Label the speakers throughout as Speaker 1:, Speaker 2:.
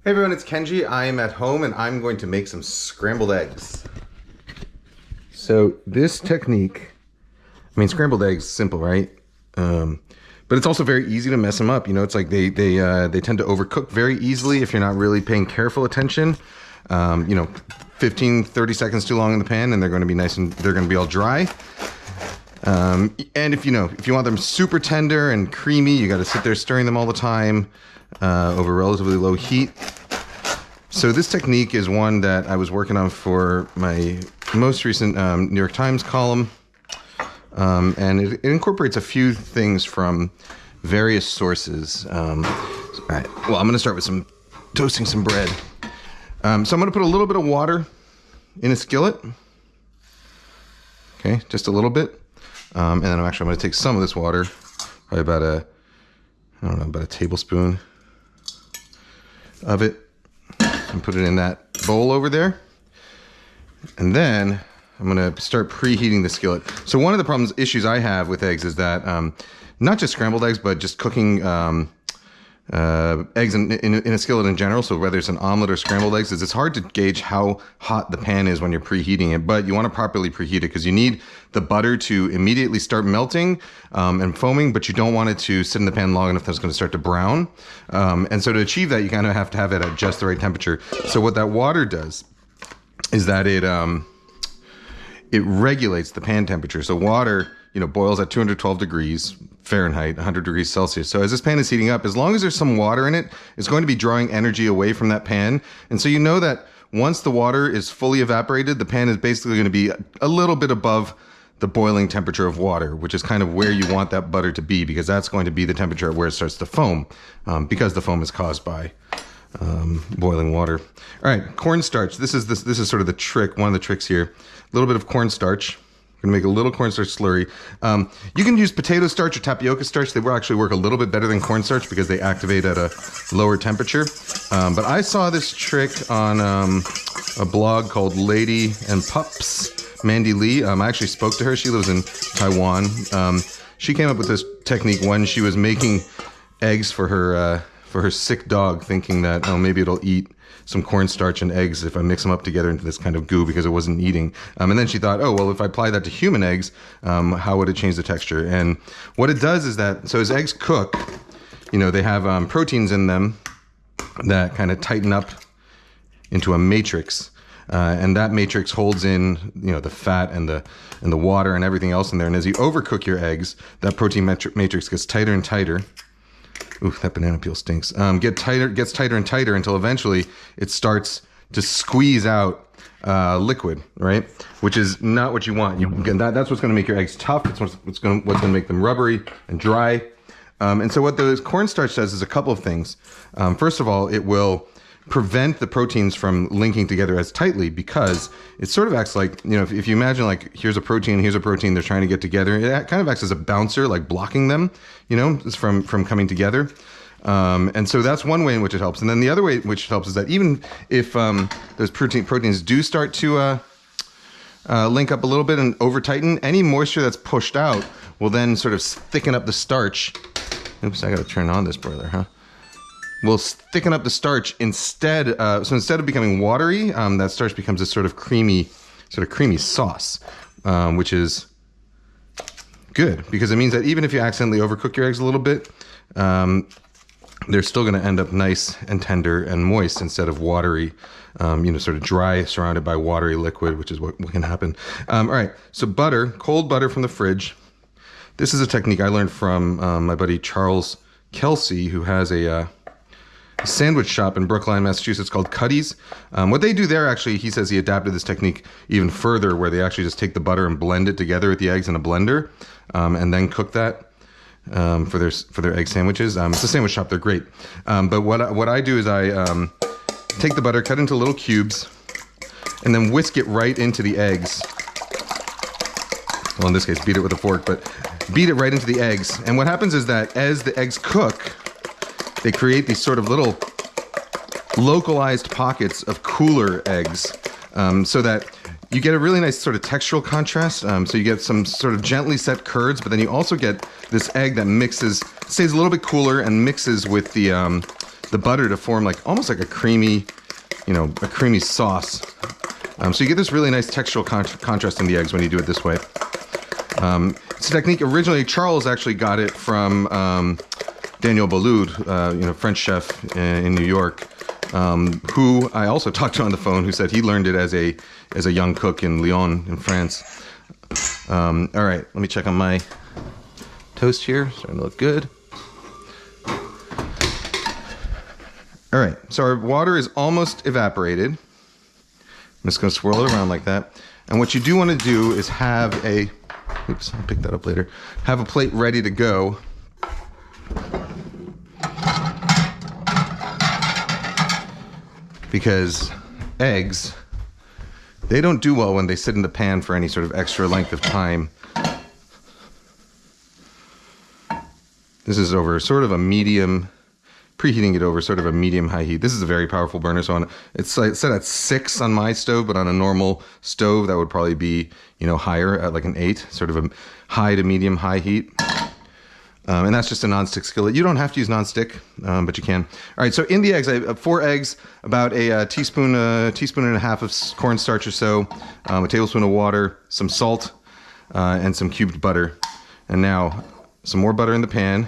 Speaker 1: Hey everyone, it's Kenji. I am at home and I'm going to make some scrambled eggs. So this technique, I mean, scrambled eggs, simple, right? But it's also very easy to mess them up. You know, it's like they tend to overcook very easily if you're not really paying careful attention. You know, 15, 30 seconds too long in the pan and they're going to be nice and they're going to be all dry. And if you want them super tender and creamy, you got to sit there stirring them all the time over relatively low heat. So this technique is one that I was working on for my most recent New York Times column. And it incorporates a few things from various sources. All right. Well, I'm going to start with toasting some bread. So I'm going to put a little bit of water in a skillet. Okay, just a little bit. And then I'm going to take some of this water, probably about about a tablespoon of it, and put it in that bowl over there. And then I'm going to start preheating the skillet. So one of the issues I have with eggs is that not just scrambled eggs, but just cooking eggs in a skillet in general, so whether it's an omelet or scrambled eggs, is it's hard to gauge how hot the pan is when you're preheating it, but you want to properly preheat it because you need the butter to immediately start melting and foaming, but you don't want it to sit in the pan long enough that it's going to start to brown. And so to achieve that, you kind of have to have it at just the right temperature. So what that water does is that it regulates the pan temperature. So water, boils at 212 degrees Fahrenheit, 100 degrees Celsius. So as this pan is heating up, as long as there's some water in it, it's going to be drawing energy away from that pan. And so you know that once the water is fully evaporated, the pan is basically going to be a little bit above the boiling temperature of water, which is kind of where you want that butter to be, because that's going to be the temperature at where it starts to foam, because the foam is caused by boiling water. All right, cornstarch. This is sort of the trick, one of the tricks here. A little bit of cornstarch. We're going to make a little cornstarch slurry. You can use potato starch or tapioca starch. They will actually work a little bit better than cornstarch because they activate at a lower temperature. But I saw this trick on a blog called Lady and Pups, Mandy Lee. I actually spoke to her. She lives in Taiwan. She came up with this technique when she was making eggs for her sick dog, thinking that, oh, maybe it'll eat some cornstarch and eggs if I mix them up together into this kind of goo because it wasn't eating. And then she thought, oh, well, if I apply that to human eggs, how would it change the texture? And what it does is that, so as eggs cook, they have proteins in them that kind of tighten up into a matrix. And that matrix holds in, the fat and the water and everything else in there. And as you overcook your eggs, that protein matrix gets tighter and tighter. Ooh, that banana peel stinks. Gets tighter and tighter until eventually it starts to squeeze out liquid, right? Which is not what you want. That's what's going to make your eggs tough. It's what's going to make them rubbery and dry. And so what the cornstarch does is a couple of things. First of all, it will prevent the proteins from linking together as tightly, because it sort of acts like, if you imagine like here's a protein, they're trying to get together. It kind of acts as a bouncer, like blocking them, from coming together. And so that's one way in which it helps. And then the other way which it helps is that even if those proteins do start to link up a little bit and over tighten, any moisture that's pushed out will then sort of thicken up the starch. Oops, I got to turn on this boiler, huh? Will thicken up the starch instead. So instead of becoming watery, that starch becomes this sort of creamy sauce, which is good because it means that even if you accidentally overcook your eggs a little bit, they're still going to end up nice and tender and moist instead of watery, sort of dry, surrounded by watery liquid, which is what can happen. All right, so butter, cold butter from the fridge. This is a technique I learned from my buddy Charles Kelsey, who has a sandwich shop in Brookline, Massachusetts called Cuddy's. What they do there, actually, he says he adapted this technique even further, where they actually just take the butter and blend it together with the eggs in a blender, and then cook that for their egg sandwiches. It's a sandwich shop; they're great. But what I do is I take the butter, cut into little cubes, and then whisk it right into the eggs. Well, in this case, beat it with a fork, but beat it right into the eggs. And what happens is that as the eggs cook, they create these sort of little localized pockets of cooler eggs, so that you get a really nice sort of textural contrast. So you get some sort of gently set curds, but then you also get this egg that stays a little bit cooler and mixes with the the butter to form like almost like a creamy, you know, a creamy sauce. So you get this really nice textural contrast in the eggs when you do it this way. It's a technique, originally Charles actually got it from Daniel Boulud, you know, French chef in New York, who I also talked to on the phone, who said he learned it as a young cook in Lyon in France. All right, let me check on my toast here, starting to look good. All right, so our water is almost evaporated. I'm just gonna swirl it around like that. And what you do wanna do is have oops, I'll pick that up later. Have a plate ready to go. Because eggs, they don't do well when they sit in the pan for any sort of extra length of time. This is over sort of a medium, preheating it over sort of a medium-high heat. This is a very powerful burner, so it's set at 6 on my stove, but on a normal stove, that would probably be, you know, higher at like an 8, sort of a high to medium-high heat. And that's just a nonstick skillet. You don't have to use nonstick, but you can. All right, so in the eggs, I have 4 eggs, about a teaspoon and a half of cornstarch or so, a tablespoon of water, some salt, and some cubed butter. And now, some more butter in the pan.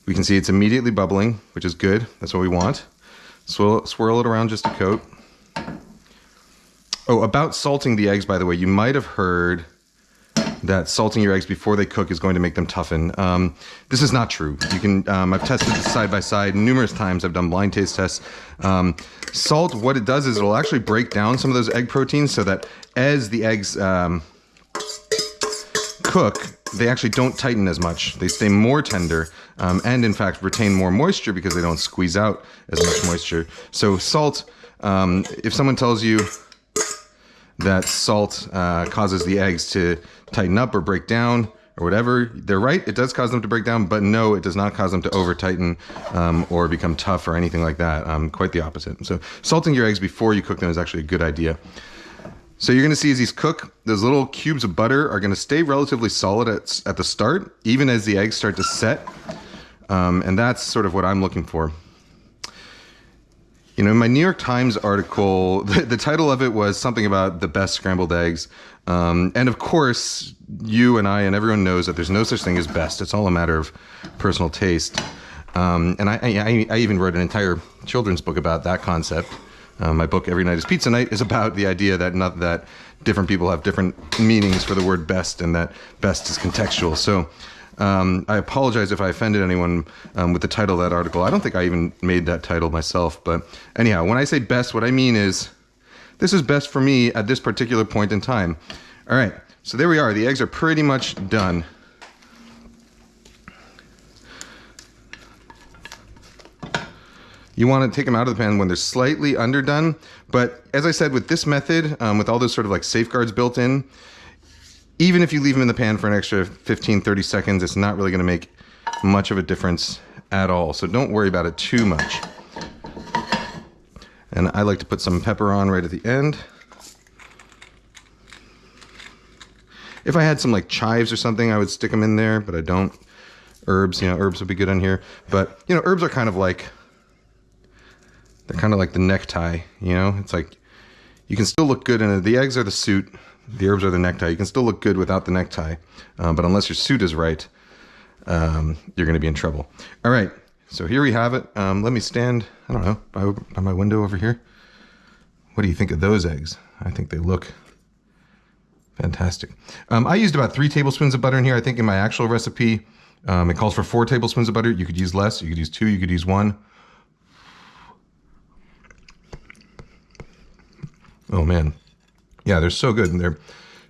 Speaker 1: We can see it's immediately bubbling, which is good. That's what we want. Swirl it around just a coat. Oh, about salting the eggs, by the way, you might have heard that salting your eggs before they cook is going to make them toughen. This is not true. You can. I've tested this side by side numerous times. I've done blind taste tests. Salt, what it does is it'll actually break down some of those egg proteins so that as the eggs cook, they actually don't tighten as much. They stay more tender and in fact retain more moisture because they don't squeeze out as much moisture. So salt, if someone tells you that salt causes the eggs to tighten up or break down or whatever, they're right. It does cause them to break down, but no, it does not cause them to over tighten or become tough or anything like that. Quite the opposite. So salting your eggs before you cook them is actually a good idea. So you're gonna see as these cook, those little cubes of butter are gonna stay relatively solid at the start, even as the eggs start to set. And that's sort of what I'm looking for. You know, in my New York Times article, the title of it was something about the best scrambled eggs. And of course, you and I and everyone knows that there's no such thing as best. It's all a matter of personal taste. And I even wrote an entire children's book about that concept. My book, Every Night is Pizza Night, is about the idea that different people have different meanings for the word best and that best is contextual. So I apologize if I offended anyone with the title of that article. I don't think I even made that title myself. But anyhow, when I say best, what I mean is this is best for me at this particular point in time. All right, so there we are. The eggs are pretty much done. You want to take them out of the pan when they're slightly underdone. But as I said, with this method, with all those sort of like safeguards built in, even if you leave them in the pan for an extra 15, 30 seconds, it's not really going to make much of a difference at all. So don't worry about it too much. And I like to put some pepper on right at the end. If I had some like chives or something, I would stick them in there, but I don't. Herbs, you know, herbs would be good on here. But, you know, herbs are kind of like, they're kind of like the necktie, you know? It's like, you can still look good in it. The eggs are the suit. The herbs are the necktie. You can still look good without the necktie. But unless your suit is right, you're going to be in trouble. All right. So here we have it. Let me stand, I don't know, by my window over here. What do you think of those eggs? I think they look fantastic. I used about 3 tablespoons of butter in here. I think in my actual recipe, it calls for 4 tablespoons of butter. You could use less. You could use 2. You could use 1. Oh, man. Yeah, they're so good. And they're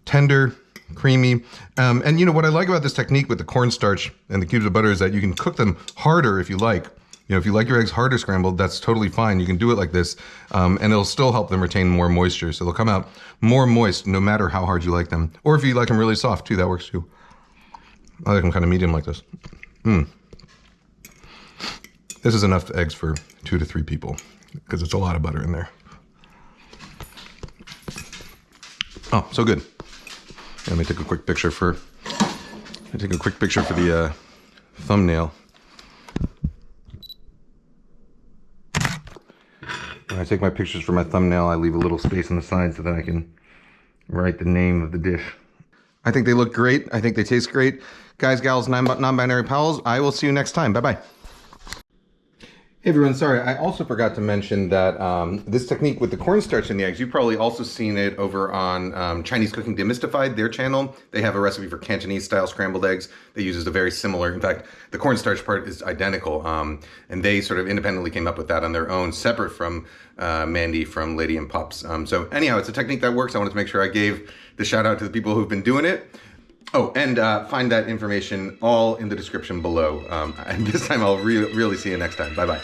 Speaker 1: tender, creamy. And you know, what I like about this technique with the cornstarch and the cubes of butter is that you can cook them harder if you like. You know, if you like your eggs harder scrambled, that's totally fine. You can do it like this, and it'll still help them retain more moisture. So they'll come out more moist no matter how hard you like them. Or if you like them really soft too, that works too. I like them kind of medium like this. This is enough eggs for 2 to 3 people because it's a lot of butter in there. Oh, so good. Let me take a quick picture for the thumbnail. When I take my pictures for my thumbnail, I leave a little space on the side so that I can write the name of the dish. I think they look great. I think they taste great. Guys, gals, non-binary pals, I will see you next time. Bye-bye. Hey everyone, sorry, I also forgot to mention that this technique with the cornstarch in the eggs, you've probably also seen it over on Chinese Cooking Demystified, their channel. They have a recipe for Cantonese style scrambled eggs that uses a very similar, in fact, the cornstarch part is identical. And they sort of independently came up with that on their own, separate from Mandy from Lady and Pups. So anyhow, it's a technique that works. I wanted to make sure I gave the shout out to the people who've been doing it. Oh, and find that information all in the description below. And this time I'll really see you next time. Bye-bye.